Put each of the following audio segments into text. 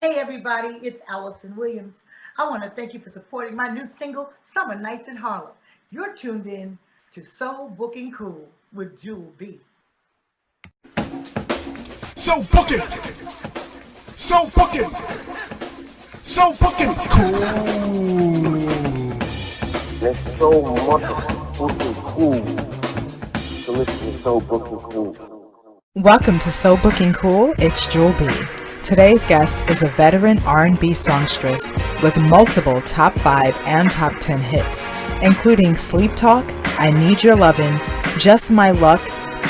Hey everybody, it's Alyson Williams. I want to thank you for supporting my new single, Summer Nights in Harlem. You're tuned in to Soul Booking Cool with Jewel B. So fucking, so fucking, so fucking cool. There's so much fucking cool to listen to So Booking Cool. Welcome to So Booking Cool, it's Jewel B. Today's guest is a veteran R&B songstress with multiple top 5 and top 10 hits, including Sleep Talk, I Need Your Lovin', Just My Luck,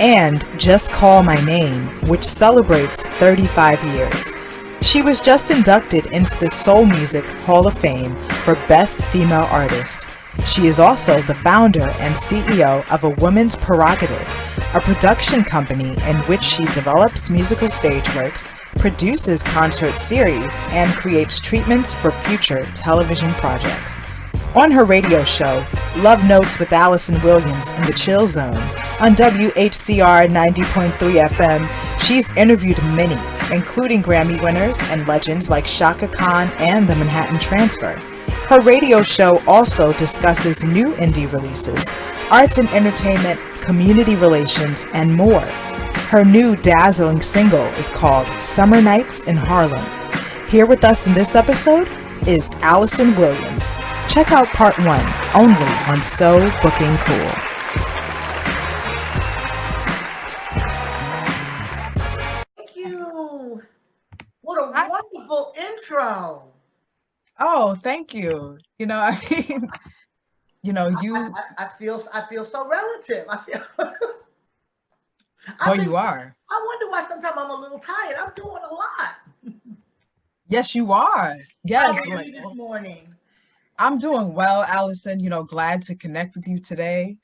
and Just Call My Name, which celebrates 35 years. She was just inducted into the Soul Music Hall of Fame for Best Female Artist. She is also the founder and CEO of A Woman's Prerogative, a production company in which she develops musical stage works, produces concert series, and creates treatments for future television projects. On her radio show, Love Notes with Alyson Williams in the Chill Zone, on WHCR 90.3 FM, she's interviewed many, including Grammy winners and legends like Shaka Khan and the Manhattan Transfer. Her radio show also discusses new indie releases, arts and entertainment, community relations, and more. Her new dazzling single is called Summer Nights in Harlem. Here with us in this episode is Alyson Williams. Check out part 1, only on So Booking Cool. Thank you. What a wonderful intro. Oh, thank you. I feel so relative. I feel. Well, you are. I wonder why sometimes I'm a little tired. I'm doing a lot. Yes, you are. Yes. How are you this morning? I'm doing well, Alyson. Glad to connect with you today.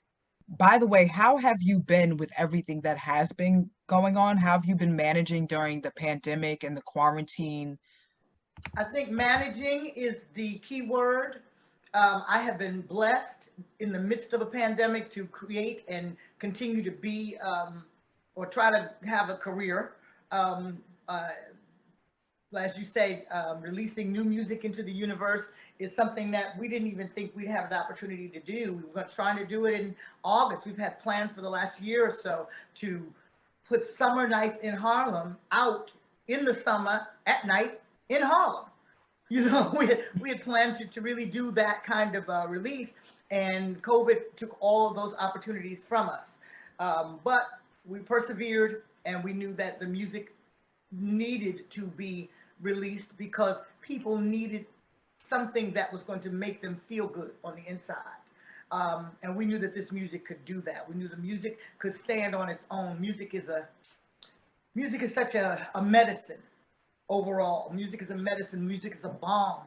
By the way, how have you been with everything that has been going on? How have you been managing during the pandemic and the quarantine? I think managing is the key word. I have been blessed in the midst of a pandemic to create and continue to be or try to have a career. As you say, releasing new music into the universe is something that we didn't even think we'd have the opportunity to do. We were trying to do it in August. We've had plans for the last year or so to put Summer Nights in Harlem out in the summer at night in Harlem. We had planned to really do that kind of release, and COVID took all of those opportunities from us. But we persevered, and we knew that the music needed to be released because people needed something that was going to make them feel good on the inside. And we knew that this music could do that. We knew the music could stand on its own. Music is such a medicine. Overall, music is a medicine. Music is a balm.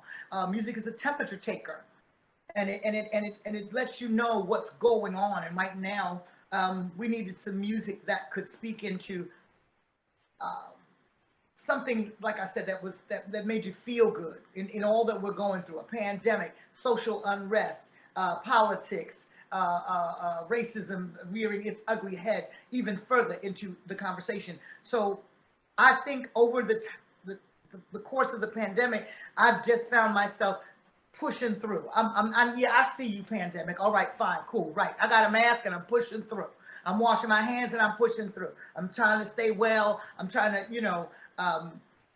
Music is a temperature taker, and it lets you know what's going on. And right now, we needed some music that could speak into something, like I said, that made you feel good in all that we're going through: a pandemic, social unrest, politics, racism rearing its ugly head even further into the conversation. So, I think over the course of the pandemic, I've just found myself pushing through. I see you, pandemic. All right, fine, cool, right. I got a mask and I'm pushing through. I'm washing my hands and I'm pushing through. I'm trying to stay well. I'm trying to,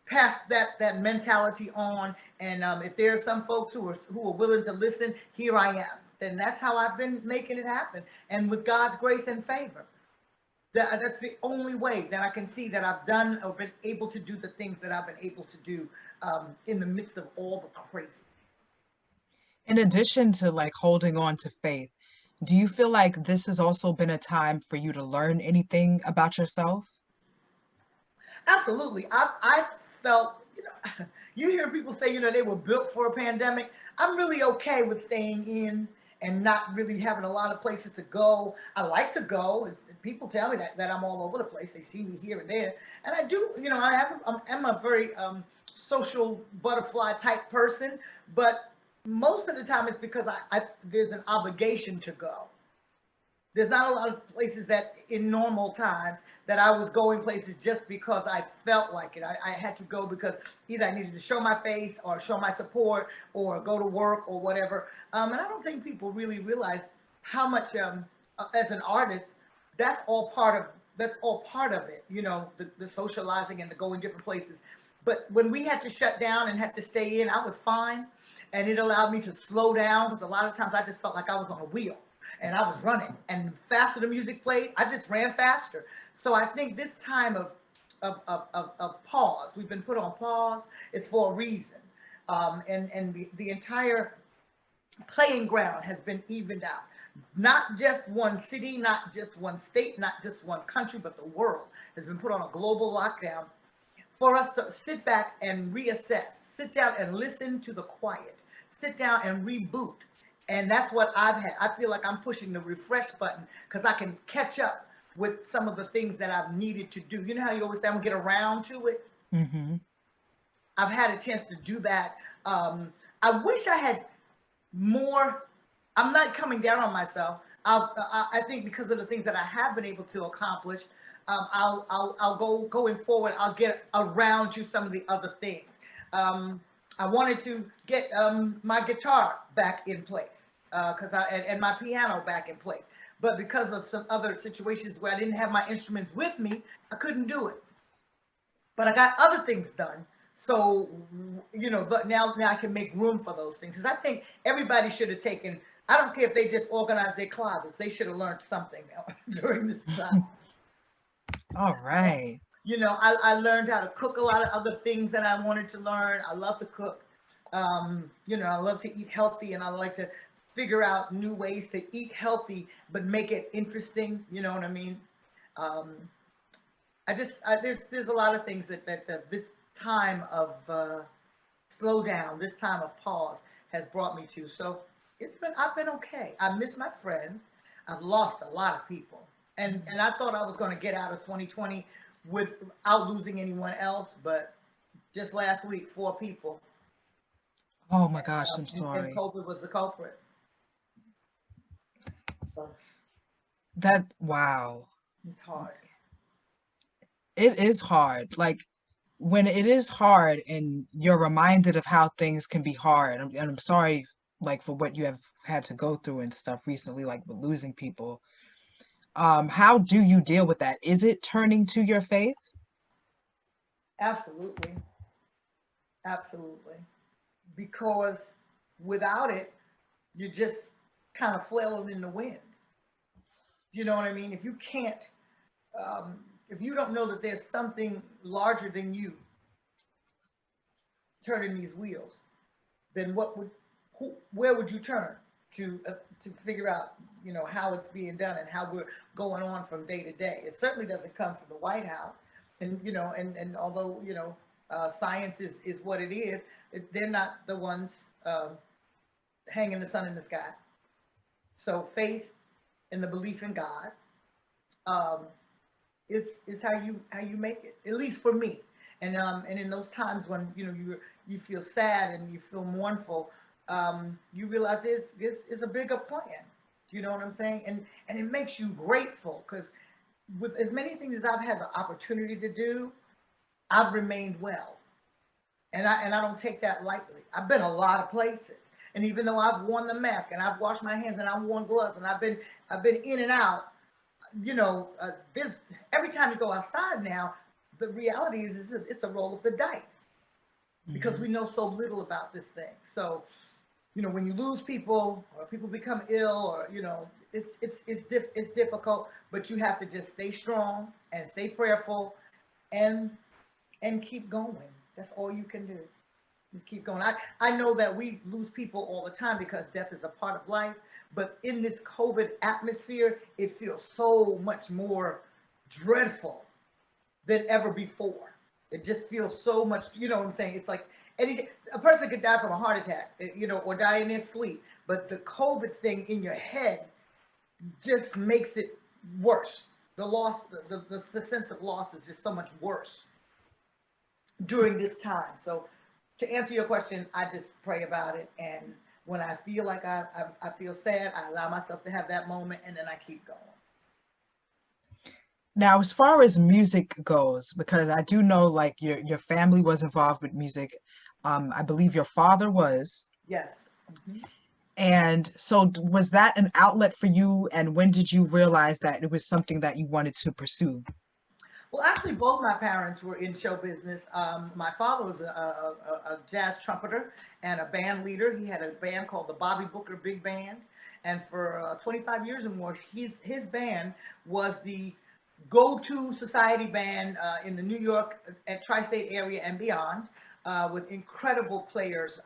pass that mentality on. And if there are some folks who are willing to listen, here I am. And that's how I've been making it happen. And with God's grace and favor. That's the only way that I can see that I've done or been able to do the things that I've been able to do in the midst of all the crazy. In addition to holding on to faith, do you feel like this has also been a time for you to learn anything about yourself? Absolutely. I felt, you hear people say, they were built for a pandemic. I'm really okay with staying in and not really having a lot of places to go. I like to go. People tell me that I'm all over the place. They see me here and there. And I do, I'm a very social butterfly type person, but most of the time it's because there's an obligation to go. There's not a lot of places that in normal times that I was going places just because I felt like it. I had to go because either I needed to show my face or show my support or go to work or whatever. And I don't think people really realize how much, as an artist, that's all part of it, you know, the socializing and the going different places. But when we had to shut down and had to stay in, I was fine. And it allowed me to slow down because a lot of times I just felt like I was on a wheel and I was running. And faster the music played, I just ran faster. So I think this time of pause, we've been put on pause, it's for a reason. And the entire playing ground has been evened out. Not just one city, not just one state, not just one country, but the world has been put on a global lockdown for us to sit back and reassess, sit down and listen to the quiet, sit down and reboot. And that's what I've had. I feel like I'm pushing the refresh button because I can catch up with some of the things that I've needed to do. You know how you always say I'm gonna get around to it? Mm-hmm. I've had a chance to do that. I wish I had more. I'm not coming down on myself. I think because of the things that I have been able to accomplish, I'll going forward. I'll get around to some of the other things. I wanted to get my guitar back in place and my piano back in place. But because of some other situations where I didn't have my instruments with me, I couldn't do it. But I got other things done. So, you know, but now I can make room for those things. Because I think everybody should have taken, I don't care if they just organized their closets, they should have learned something during this time. All right. You know, I learned how to cook a lot of other things that I wanted to learn. I love to cook. You know, I love to eat healthy, and I like to figure out new ways to eat healthy, but make it interesting. You know what I mean? There's a lot of things that this time of slow down, this time of pause has brought me to. So I've been okay. I miss my friends. I've lost a lot of people, and I thought I was going to get out of 2020 without losing anyone else, but just last week, 4 people. Oh my gosh, I'm sorry. And COVID was the culprit. So Wow. it's hard. It is hard. Like when it is hard and you're reminded of how things can be hard, and I'm sorry, like for what you have had to go through and stuff recently, like with losing people. How do you deal with that? Is it turning to your faith? Absolutely. Absolutely. Because without it, you're just kind of flailing in the wind. You know what I mean? If you can't, if you don't know that there's something larger than you turning these wheels, then where would you turn to figure out, you know, how it's being done and how we're going on from day to day? It certainly doesn't come from the White House, and you know, and although you know, science is what it is, they're not the ones hanging the sun in the sky. So faith and the belief in God is how you make it, at least for me. And in those times when you know you feel sad and you feel mournful, you realize there's a bigger plan. You know what I'm saying? And it makes you grateful, because with as many things as I've had the opportunity to do, I've remained well. And I don't take that lightly. I've been a lot of places. And even though I've worn the mask and I've washed my hands and I've worn gloves and I've been in and out, you know, every time you go outside now, the reality is it's a roll of the dice, because we know so little about this thing. So, you know, when you lose people or people become ill, or you know, it's difficult, but you have to just stay strong and stay prayerful and keep going. That's all you can do. You keep going. I know that we lose people all the time because death is a part of life, but in this COVID atmosphere, it feels so much more dreadful than ever before. It just feels so much, you know what I'm saying? It's like a person could die from a heart attack, you know, or die in their sleep, but the COVID thing in your head just makes it worse. The loss, the sense of loss is just so much worse during this time. So to answer your question, I just pray about it, and when I feel like I feel sad, I allow myself to have that moment, and then I keep going. Now, as far as music goes, because I do know like your family was involved with music. I believe your father was. Yes. Mhm. And so was that an outlet for you? And when did you realize that it was something that you wanted to pursue? Well, actually, both my parents were in show business. My father was a jazz trumpeter and a band leader. He had a band called the Bobby Booker Big Band, and for 25 years or more, his band was the go-to society band in the New York and tri-state area and beyond, with incredible players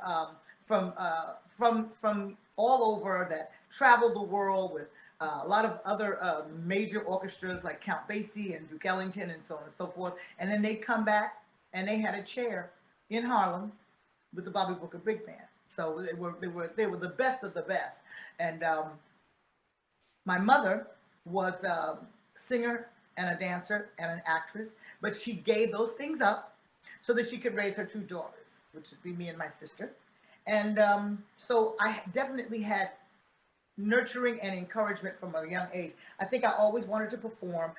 from all over that traveled the world with a lot of other major orchestras like Count Basie and Duke Ellington and so on and so forth. And then they come back and they had a chair in Harlem with the Bobby Booker Big Band. So they were the best of the best. And my mother was a singer and a dancer and an actress, but she gave those things up so that she could raise her two daughters, which would be me and my sister. And so I definitely had nurturing and encouragement from a young age. I think I always wanted to perform.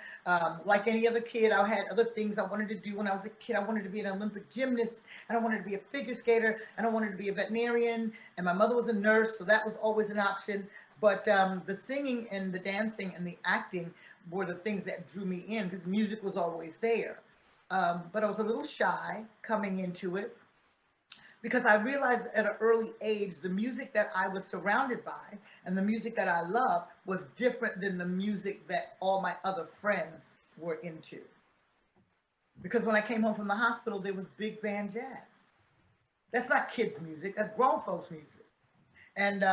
Like any other kid, I had other things I wanted to do when I was a kid. I wanted to be an Olympic gymnast, and I wanted to be a figure skater, and I wanted to be a veterinarian, and my mother was a nurse, so that was always an option. But the singing and the dancing and the acting were the things that drew me in, because music was always there. But I was a little shy coming into it, because I realized at an early age the music that I was surrounded by and the music that I loved was different than the music that all my other friends were into. Because when I came home from the hospital, there was big band jazz. That's not kids' music, that's grown folks' music. And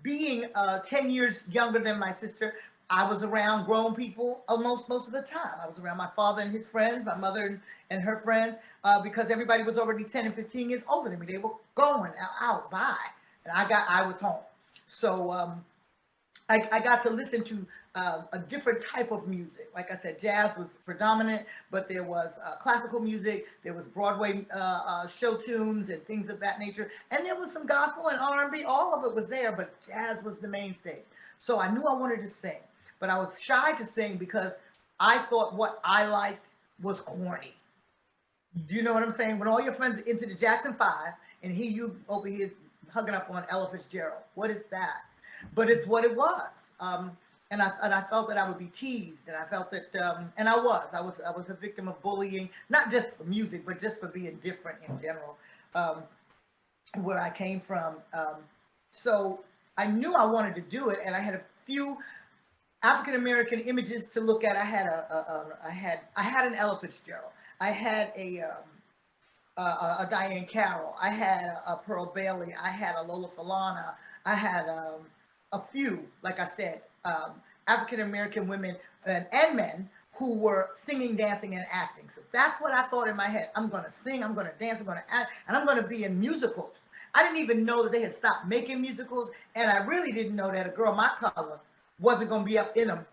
being 10 years younger than my sister, I was around grown people almost most of the time. I was around my father and his friends, my mother and her friends, because everybody was already 10 and 15 years older than me. They were going out, by, and I was home. So I got to listen to a different type of music. Like I said, jazz was predominant, but there was classical music, there was Broadway show tunes and things of that nature, and there was some gospel and R&B. All of it was there, but jazz was the mainstay. So I knew I wanted to sing, but I was shy to sing because I thought what I liked was corny. Do you know what I'm saying? When all your friends are into the Jackson 5 and you over here hugging up on Ella Fitzgerald, what is that? But it's what it was. And I felt that I would be teased, and I felt that, and I was a victim of bullying, not just for music, but just for being different in general, where I came from. So I knew I wanted to do it, and I had a few African American images to look at. I had an Ella Fitzgerald. I had a Diane Carroll. I had a Pearl Bailey. I had a Lola Falana. I had a few, like I said, African American women and men who were singing, dancing, and acting. So that's what I thought in my head. I'm going to sing, I'm going to dance, I'm going to act, and I'm going to be in musicals. I didn't even know that they had stopped making musicals, and I really didn't know that a girl my color wasn't going to be up in them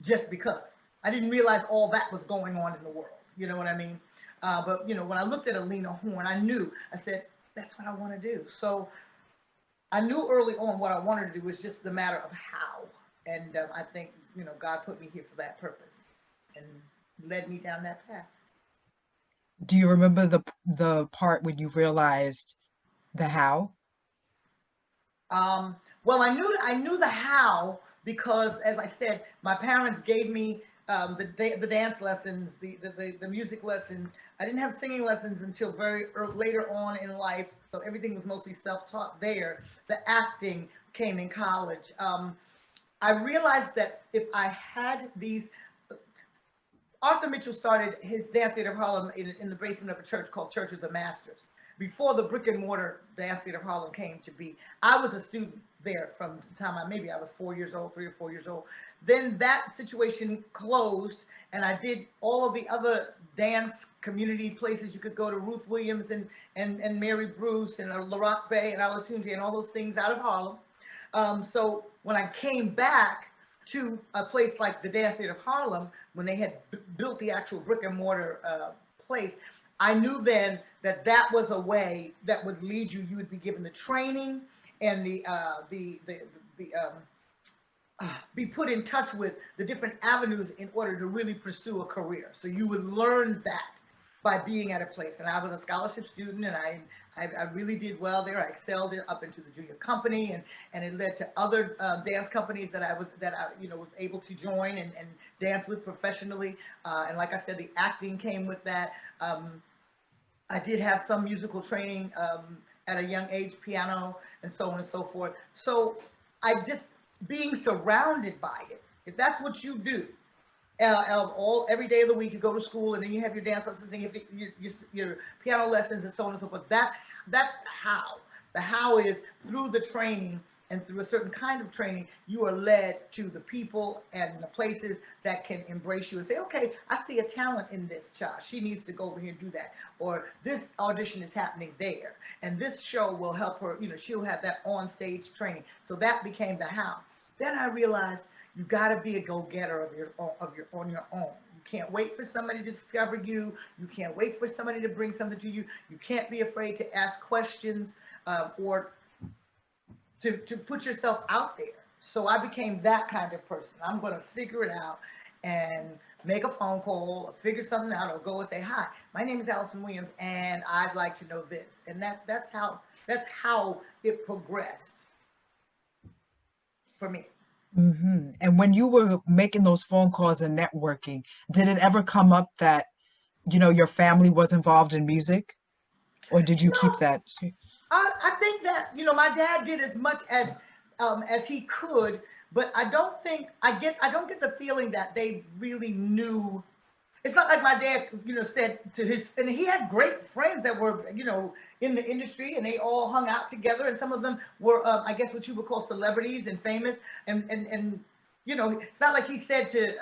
just because. I didn't realize all that was going on in the world. You know what I mean? But, you know, when I looked at Alina Horn, I knew, I said, that's what I want to do. So I knew early on what I wanted to do was just the matter of how. And I think, you know, God put me here for that purpose and led me down that path. Do you remember the part when you realized the how? Well, I knew the how because, as I said, my parents gave me the dance lessons, the music lessons. I didn't have singing lessons until very later on in life, so everything was mostly self-taught there. The acting came in college. I realized that if I had these, Arthur Mitchell started his Dance Theater of Harlem in the basement of a church called Church of the Masters. Before the brick and mortar Dance Theater of Harlem came to be, I was a student there from the time maybe I was 4 years old, 3 or 4 years old. Then that situation closed, and I did all of the other dance community places you could go to, Ruth Williams and Mary Bruce and LaRock Bay and Alatunji and all those things out of Harlem. So when I came back to a place like the Dance Theater of Harlem, when they had built the actual brick and mortar place, I knew then that that was a way that would lead you. You would be given the training and the be put in touch with the different avenues in order to really pursue a career. So you would learn that by being at a place. And I was a scholarship student, and I really did well there. I excelled it up into the junior company, and it led to other dance companies that I was able to join and dance with professionally. And like I said, the acting came with that. I did have some musical training at a young age, piano and so on and so forth. So I just, being surrounded by it, if that's what you do, every day of the week you go to school, and then you have your dance lessons and your piano lessons and so on and so forth. That's how. The how is through the training, and through a certain kind of training, you are led to the people and the places that can embrace you and say, okay, I see a talent in this child. She needs to go over here and do that. Or this audition is happening there, and this show will help her, she'll have that on stage training. So that became the how. Then I realized you got to be a go-getter on your own. You can't wait for somebody to discover you. You can't wait for somebody to bring something to you. You can't be afraid to ask questions or to put yourself out there. So I became that kind of person. I'm going to figure it out and make a phone call or figure something out, or go and say, hi, my name is Alyson Williams, and I'd like to know this. And that's how it progressed for me. Mm-hmm. And when you were making those phone calls and networking, did it ever come up that, your family was involved in music? Or did you keep that? I think that, my dad did as much as he could, but I don't get the feeling that they really knew. It's not like my dad, said to his, and he had great friends that were, in the industry, and they all hung out together, and some of them were, I guess what you would call celebrities and famous, and it's not like he said to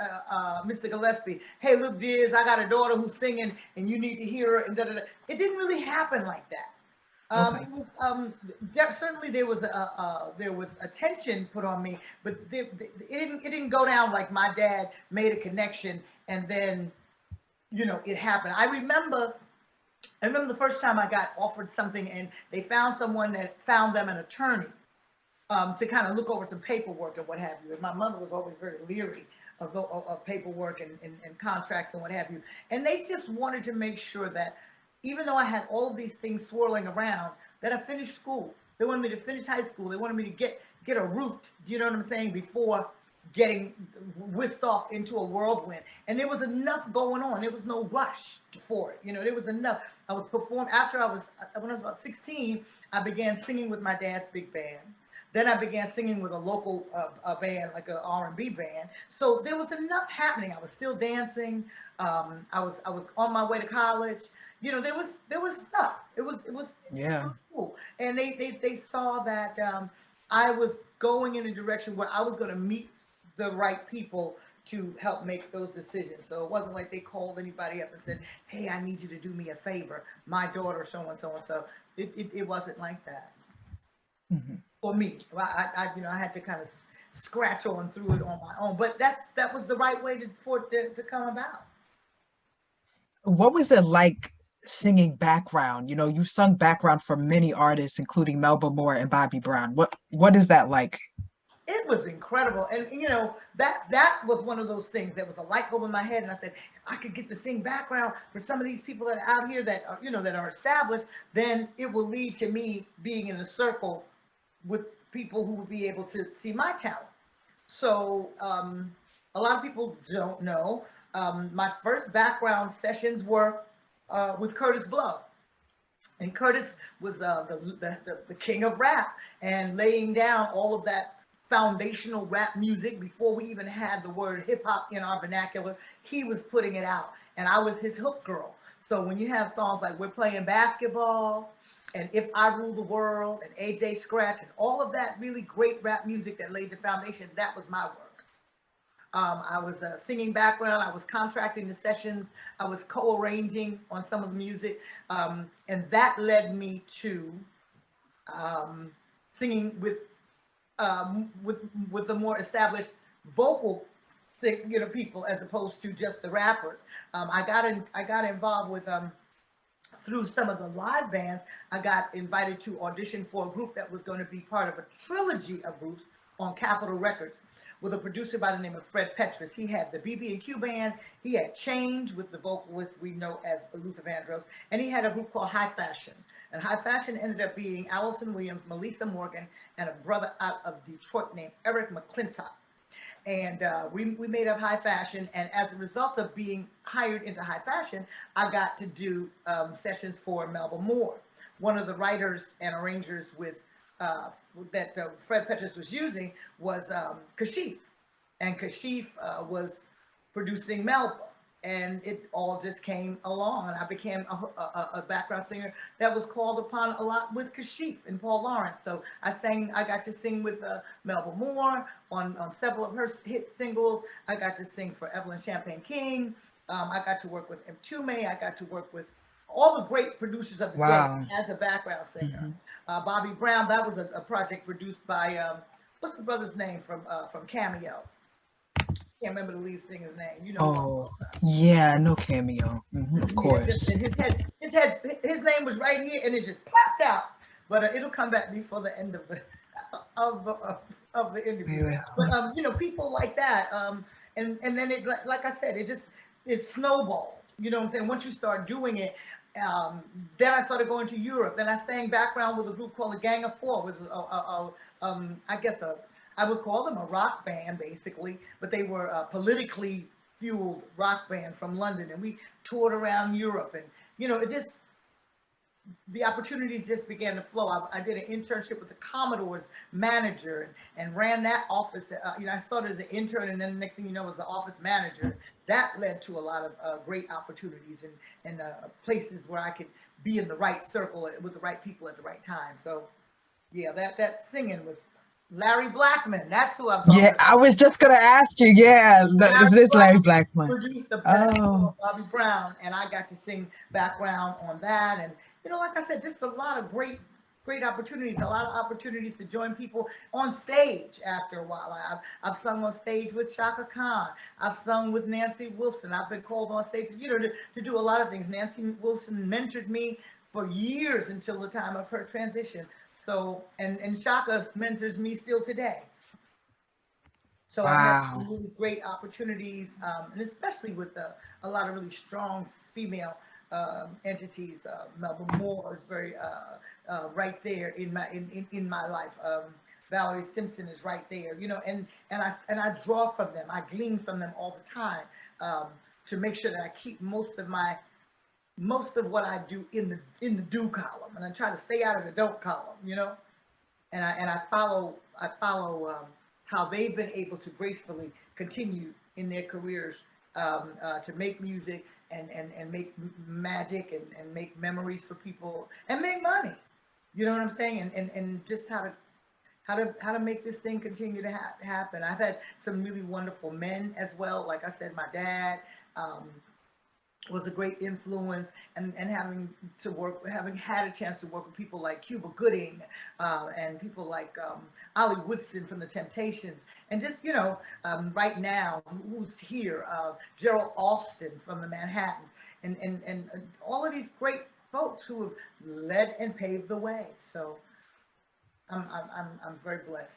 Mr. Gillespie, hey, look, Diz, I got a daughter who's singing, and you need to hear her, and da-da-da. It didn't really happen like that. Okay. Certainly there was attention put on me, but it didn't go down like my dad made a connection and then it happened. I remember the first time I got offered something, and they found someone that found them an attorney to kind of look over some paperwork and what have you. And my mother was always very leery of paperwork and contracts and what have you. And they just wanted to make sure that even though I had all of these things swirling around, that I finished school. They wanted me to finish high school. They wanted me to get a root, you know what I'm saying, before getting whisked off into a whirlwind. And there was enough going on. There was no rush for it. There was enough. I was when I was about 16, I began singing with my dad's big band. Then I began singing with a local band, like an R&B band. So there was enough happening. I was still dancing. I was on my way to college. There was stuff. It was cool. And they saw that I was going in a direction where I was going to meet the right people to help make those decisions. So it wasn't like they called anybody up and said, hey, I need you to do me a favor, my daughter, so and so and so. It wasn't like that. Mm-hmm. For me. I had to kind of scratch on through it on my own. But that was the right way for it to come about. What was it like singing background? You've sung background for many artists, including Melba Moore and Bobby Brown. What is that like? It was incredible. And that was one of those things that was a light bulb in my head. And I said, if I could get to sing background for some of these people that are out here that are, that are established, then it will lead to me being in a circle with people who will be able to see my talent. So a lot of people don't know. My first background sessions were with Curtis Blow. And Curtis was the king of rap, and laying down all of that foundational rap music before we even had the word hip hop in our vernacular. He was putting it out, and I was his hook girl. So when you have songs like We're Playing Basketball and If I Rule the World and AJ Scratch and all of that really great rap music that laid the foundation, that was my work. I was singing background. I was contracting the sessions. I was co-arranging on some of the music, and that led me to singing with the more established vocal people as opposed to just the rappers. I got involved with through some of the live bands. I got invited to audition for a group that was going to be part of a trilogy of groups on Capitol Records, with a producer by the name of Fred Petrus. He had the BB&Q band. He had Change with the vocalist we know as Luther Vandross, and he had a group called High Fashion. And High Fashion ended up being Alyson Williams, Melissa Morgan, and a brother out of Detroit named Eric McClintock. And we made up High Fashion, and as a result of being hired into High Fashion, I got to do sessions for Melba Moore. One of the writers and arrangers with that Fred Petrus was using was Kashif, and Kashif was producing Melba, and it all just came along, and I became a background singer that was called upon a lot with Kashif and Paul Lawrence. So I got to sing with Melba Moore on several of her hit singles. I got to sing for Evelyn Champagne King. I got to work with Mtume. I got to work with all the great producers of the day as a background singer. Bobby Brown, that was a project produced by, what's the brother's name from Cameo? Can't remember the lead singer's name. You know. Oh, yeah, no Cameo. Of course. Yeah, his name was right here, and it just popped out. But it'll come back before the end of the of the interview. Yeah. But you know, people like that, and then it, like I said, it snowballed. You know what I'm saying? Once you start doing it, then I started going to Europe. Then I sang background with a group called the Gang of Four. It was I guess I would call them a rock band, basically, but they were a politically fueled rock band from London, and we toured around Europe, and you know, the opportunities just began to flow. I did an internship with the Commodore's manager and ran that office. You know, I started as an intern, and then the next thing you know, was the office manager. That led to a lot of great opportunities and places where I could be in the right circle with the right people at the right time. So, yeah, that singing was Larry Blackman. That's who I'm talking about. I was just gonna ask you. Yeah, is this Larry Blackman? Produced the Bobby Brown, and I got to sing background on that. And you know, like I said, just a lot of great opportunities. A lot of opportunities to join people on stage. After a while, I've sung on stage with Shaka Khan. I've sung with Nancy Wilson. I've been called on stage, you know, to do a lot of things. Nancy Wilson mentored me for years until the time of her transition. So, and Shaka mentors me still today. So I had some really great opportunities, and especially with a lot of really strong female entities. Melba Moore is very right there in my life. Valerie Simpson is right there, you know, and I draw from them. I glean from them all the time to make sure that I keep most of what I do in the do column, and I try to stay out of the don't column, you know, and I follow how they've been able to gracefully continue in their careers to make music and make magic and make memories for people and make money, you know what I'm saying, and just how to make this thing continue to happen. I've had some really wonderful men as well. Like I said, my dad was a great influence, and having had a chance to work with people like Cuba Gooding and people like Ollie Woodson from the Temptations, and just, you know, right now, who's here, Gerald Alston from the Manhattans, and all of these great folks who have led and paved the way. So I'm very blessed.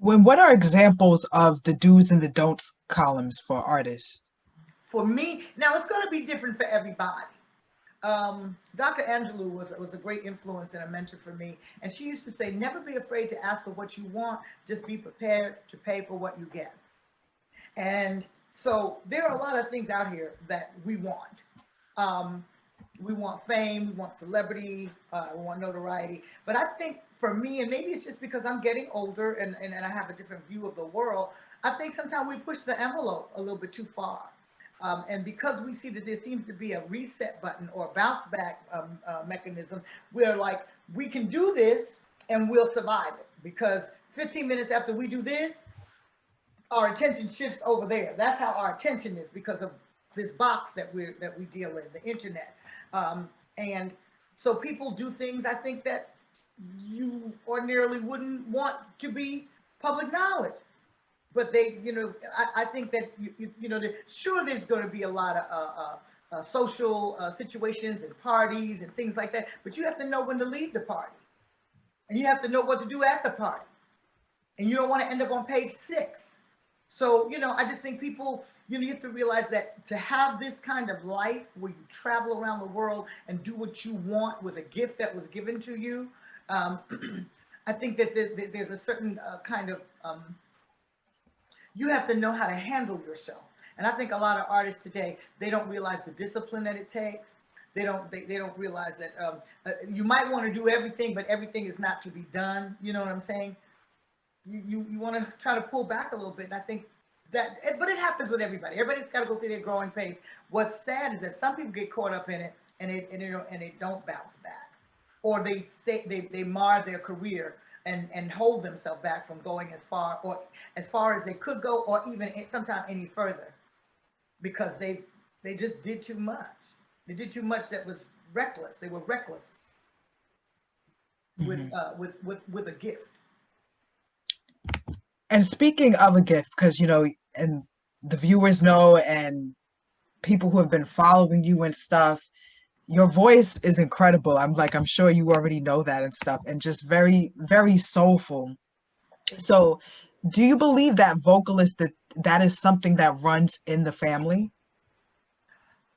What are examples of the do's and the don'ts columns for artists? For me, now it's going to be different for everybody. Dr. Angelou was a great influence and a mentor for me. And she used to say, never be afraid to ask for what you want, just be prepared to pay for what you get. And so there are a lot of things out here that we want. We want fame, we want celebrity, we want notoriety. But I think for me, and maybe it's just because I'm getting older and I have a different view of the world, I think sometimes we push the envelope a little bit too far. And because we see that there seems to be a reset button or a bounce back mechanism, we're like, we can do this and we'll survive it. Because 15 minutes after we do this, our attention shifts over there. That's how our attention is, because of this box that we deal in, the internet. And so people do things, I think, that you ordinarily wouldn't want to be public knowledge. But they, you know, I think that, you know, sure, there's going to be a lot of social situations and parties and things like that, but you have to know when to leave the party. And you have to know what to do at the party. And you don't want to end up on page 6 So, I just think people, you have to realize that to have this kind of life where you travel around the world and do what you want with a gift that was given to you, um, I think that there's a certain kind of, you have to know how to handle yourself. And I think a lot of artists today, they don't realize the discipline that it takes. They don't realize that you might want to do everything, but everything is not to be done. You know what I'm saying? You want to try to pull back a little bit. And I think but it happens with everybody. Everybody's got to go through their growing pains. What's sad is that some people get caught up in it and they don't bounce back, or they mar their career and hold themselves back from going as far as they could go, or even sometimes any further, because they just did too much. They did too much that was reckless. They were reckless with a gift. And speaking of a gift, because and the viewers know, and people who have been following you and stuff, your voice is incredible. I'm sure you already know that and stuff, and just very, very soulful. So do you believe that vocalist, that is something that runs in the family?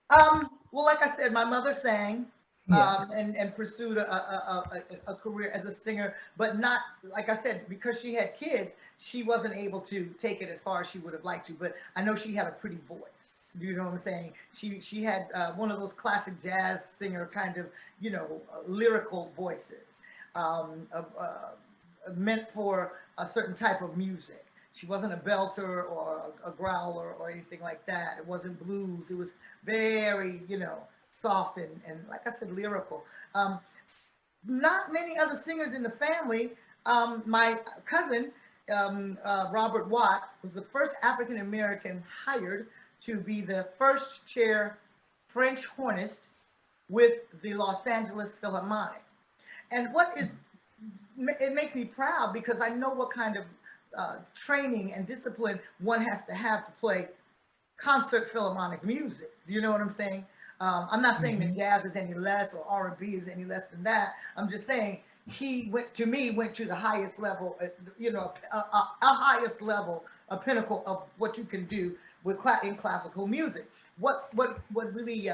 Well, like I said, my mother sang, and pursued a career as a singer, but not, like I said, because she had kids, she wasn't able to take it as far as she would have liked to. But I know she had a pretty voice. You know what I'm saying? She had one of those classic jazz singer kind of, lyrical voices, meant for a certain type of music. She wasn't a belter or a growler or anything like that. It wasn't blues. It was very, soft and like I said, lyrical. Not many other singers in the family. My cousin, Robert Watt, was the first African American hired to be the first chair French hornist with the Los Angeles Philharmonic. And it makes me proud, because I know what kind of training and discipline one has to have to play concert Philharmonic music. Do you know what I'm saying? I'm not saying that jazz is any less or R&B is any less than that. I'm just saying he went to the highest level, a highest level, a pinnacle of what you can do in classical music. What really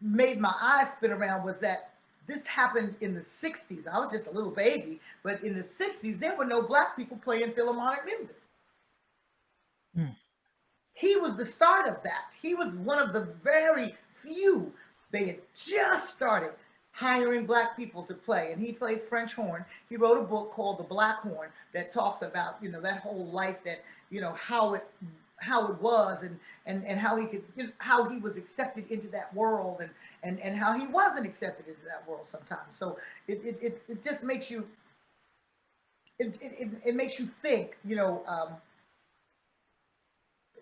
made my eyes spin around was that this happened in the 60s. I was just a little baby, but in the 60s, there were no black people playing Philharmonic music. He was the start of that. He was one of the very few. They had just started hiring black people to play, and he plays French horn. He wrote a book called The Black Horn that talks about, that whole life, that, how it was, and how he could, how he was accepted into that world, and how he wasn't accepted into that world sometimes. So it just makes you, it makes you think,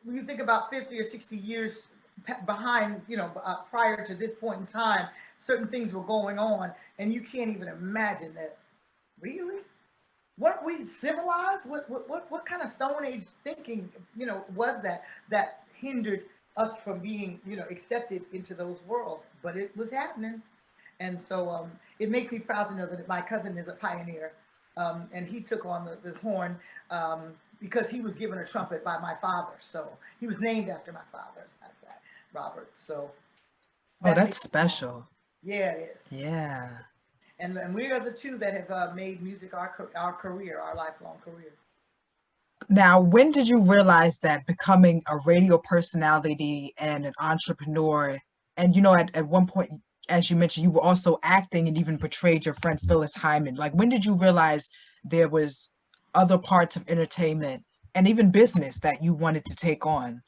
when you think about 50 or 60 years behind, prior to this point in time, certain things were going on, and you can't even imagine that. Really? Weren't we civilized? What kind of Stone Age thinking, was that hindered us from being, accepted into those worlds? But it was happening. And so it makes me proud to know that my cousin is a pioneer, and he took on the horn because he was given a trumpet by my father. So he was named after my father, Robert. So that's special. Yeah, it is. Yeah. And we are the two that have made music our career, our lifelong career. Now, when did you realize that becoming a radio personality and an entrepreneur, and at one point, as you mentioned, you were also acting and even portrayed your friend Phyllis Hyman. Like, when did you realize there was other parts of entertainment and even business that you wanted to take on?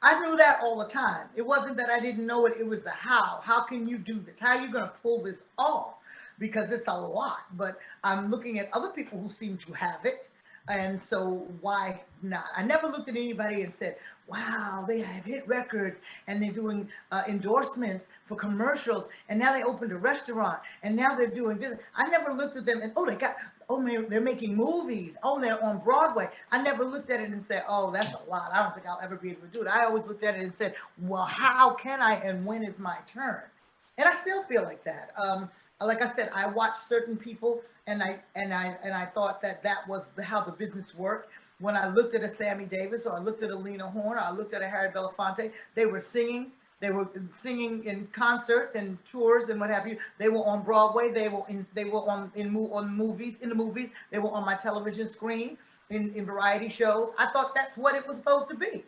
I knew that all the time. It wasn't that I didn't know it. It was the how. How can you do this? How are you going to pull this off? Because it's a lot. But I'm looking at other people who seem to have it. And so why not? I never looked at anybody and said, wow, they have hit records and they're doing endorsements for commercials. And now they opened a restaurant and now they're doing this. I never looked at them and, they're making movies. Oh, they're on Broadway. I never looked at it and said, oh, that's a lot. I don't think I'll ever be able to do it. I always looked at it and said, well, how can I and when is my turn? And I still feel like that. Like I said, I watched certain people and I thought that was how the business worked. when I looked at a Sammy Davis, or I looked at a Lena Horne, or I looked at a Harry Belafonte, they were singing. They were singing in concerts and tours and what have you. They were on Broadway. They were in movies. They were on my television screen in variety shows. I thought that's what it was supposed to be.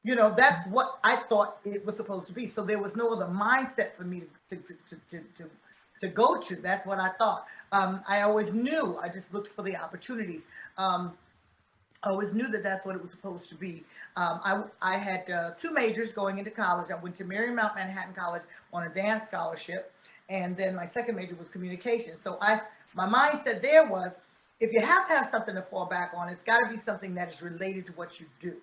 You know, that's what I thought it was supposed to be. So there was no other mindset for me to go to. That's what I thought. I always knew. I just looked for the opportunities. I always knew that that's what it was supposed to be. I had 2 majors going into college. I went to Marymount Manhattan College on a dance scholarship, and then my second major was communication. So my mindset there was, if you have to have something to fall back on, it's got to be something that is related to what you do.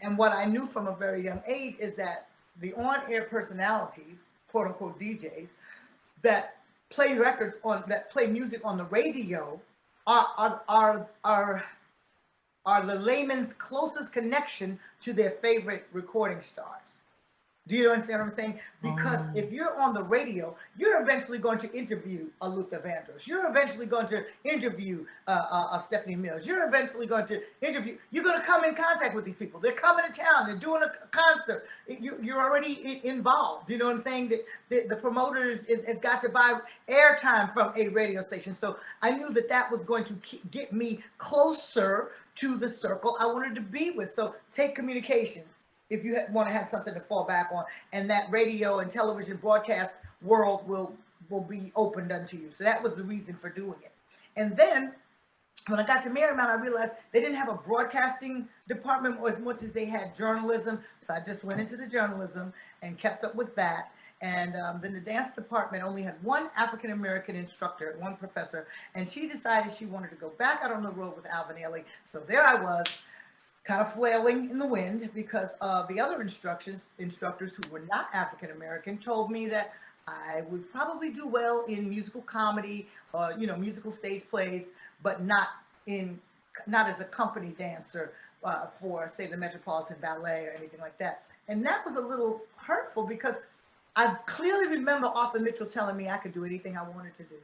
And what I knew from a very young age is that the on-air personalities, quote unquote DJs, that play music on the radio are the layman's closest connection to their favorite recording stars. Do you understand what I'm saying? Because if you're on the radio, you're eventually going to interview a Luther Vandross. You're eventually going to interview a Stephanie Mills. You're eventually going to you're going to come in contact with these people. They're coming to town. They're doing a concert. You're already involved. You know what I'm saying? The promoter has got to buy airtime from a radio station. So I knew that was going to get me closer to the circle I wanted to be with. So take communications. If you want to have something to fall back on, and that radio and television broadcast world will be opened unto you. So that was the reason for doing it. And then when I got to Marymount, I realized they didn't have a broadcasting department as much as they had journalism. So I just went into the journalism and kept up with that. And then the dance department only had one African-American instructor, one professor, and she decided she wanted to go back out on the road with Alvin Ailey. So there I was, kind of flailing in the wind, because the other instructors who were not African-American told me that I would probably do well in musical comedy, musical stage plays, but not as a company dancer for, say, the Metropolitan Ballet or anything like that. And that was a little hurtful, because I clearly remember Arthur Mitchell telling me I could do anything I wanted to do.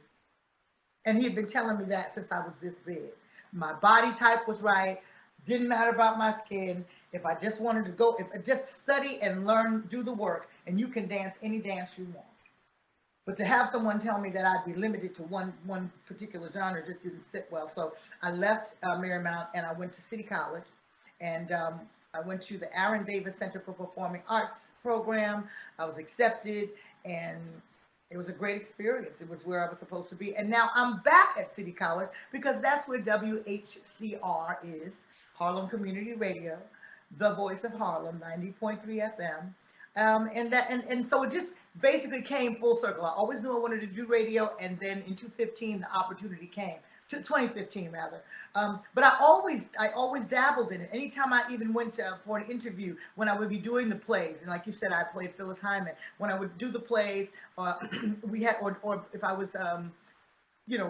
And he had been telling me that since I was this big. My body type was right. Didn't matter about my skin. If I just wanted to go, if I just study and learn, do the work, and you can dance any dance you want. But to have someone tell me that I'd be limited to one particular genre just didn't sit well. So I left Marymount and I went to City College, and I went to the Aaron Davis Center for Performing Arts program. I was accepted, and it was a great experience. It was where I was supposed to be. And now I'm back at City College, because that's where WHCR is. Harlem Community Radio, the voice of Harlem, 90.3 FM. And so it just basically came full circle. I always knew I wanted to do radio, and then in 2015, the opportunity came. 2015 rather. But I always dabbled in it. Anytime I even went for an interview, when I would be doing the plays, and like you said, I played Phyllis Hyman. When I would do the plays, or if I was,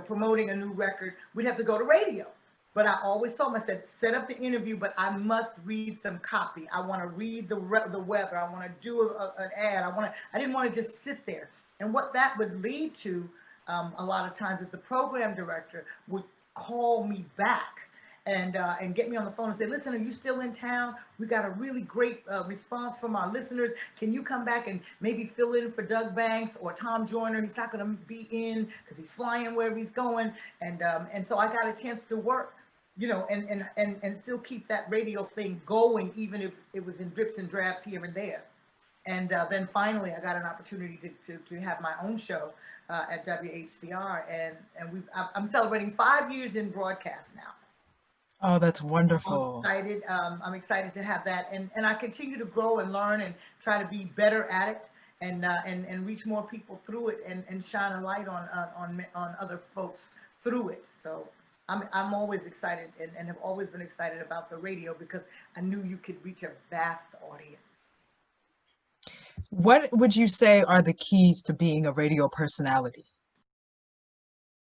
promoting a new record, we'd have to go to radio. But I always told them, I said, set up the interview, but I must read some copy. I want to read the weather. I want to do an ad. I didn't want to just sit there. And what that would lead to a lot of times is the program director would call me back and get me on the phone and say, listen, are you still in town? We got a really great response from our listeners. Can you come back and maybe fill in for Doug Banks or Tom Joyner? He's not going to be in because he's flying wherever he's going. And so I got a chance to work, and still keep that radio thing going, even if it was in drips and drabs here and there. And then finally, I got an opportunity to have my own show at WHCR, and I'm celebrating 5 years in broadcast now. Oh, that's wonderful. I'm excited to have that, and I continue to grow and learn and try to be better at it, and reach more people through it, and shine a light on other folks through it. So I'm always excited, and have always been excited about the radio, because I knew you could reach a vast audience. What would you say are the keys to being a radio personality?